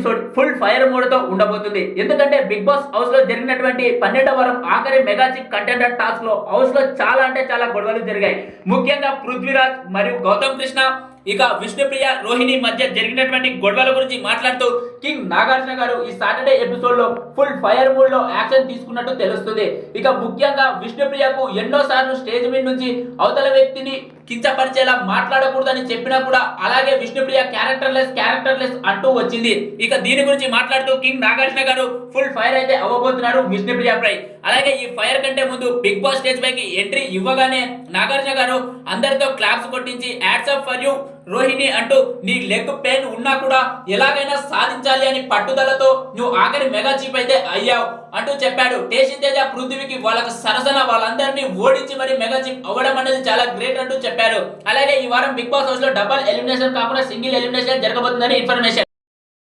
Episode full fire mode తో ఉండబోతుంది. ఎందుకంటే బిగ్ బాస్ హౌస్ లో జరిగినటువంటి 12వ వారం ఆఖరి మెగా చిప్ కంటెండర్ టాస్క్ లో హౌస్ లో చాలా అంటే చాలా గొడవలు జరిగాయి. ముఖ్యంగా పృథ్వీరాజ్ మరియు గౌతమ్ కృష్ణ ఇక విష్ణుప్రియ రోహిణి మధ్య జరిగినటువంటి గొడవల గురించి మాట్లాడుతూ కింగ్ నాగార్జున గారు ఈ సాటర్డే ఎపిసోడ్ లో ఫుల్ ఫైర్ మూడ్ లో యాక్షన్ తీసుకున్నట్టు తెలుస్తుంది. ఇక ముఖ్యంగా విష్ణుప్రియకు ఎన్నోసార్లు స్టేజ్ మీద నుంచి అవతల వ్యక్తిని కించపరిచేలా మాట్లాడకూడదని చెప్పినా కూడా అలాగే విష్ణుప్రియ క్యారెక్టర్లెస్ అంటూ వచ్చింది. ఇక దీని గురించి మాట్లాడుతూ కింగ్ నాగార్జున గారు ఫుల్ ఫైర్ అయితే అవ్వబోతున్నారు విష్ణుప్రియ పై. అలాగే ఈ ఫైర్ కంటే ముందు బిగ్ బాస్ స్టేజ్ పైకి ఎంట్రీ ఇవ్వగానే నాగార్జున గారు అందరితో క్లాప్స్ కొట్టించి hats off for you Rohini అంటూ నీ లెగ్ పెయిన్ ఉన్నా కూడా ఎలాగైనా సాధించాలి అని పట్టుదలతో నువ్వు ఆఖరి మెగా చీఫ్ అయితే అయ్యావు అంటూ చెప్పాడు. టేషన్ తేజ పృథ్వీకి వాళ్ళకి సరసన వాళ్ళందరినీ ఓడించి మరి మెగా చీఫ్ అవ్వడం అనేది చాలా గ్రేట్ అంటూ చెప్పారు. అలాగే ఈ వారం బిగ్ బాస్ హౌస్ లో డబుల్ ఎలిమినేషన్ కాకుండా సింగిల్ ఎలిమినేషన్ జరగబోతుందని ఇన్ఫర్మేషన్.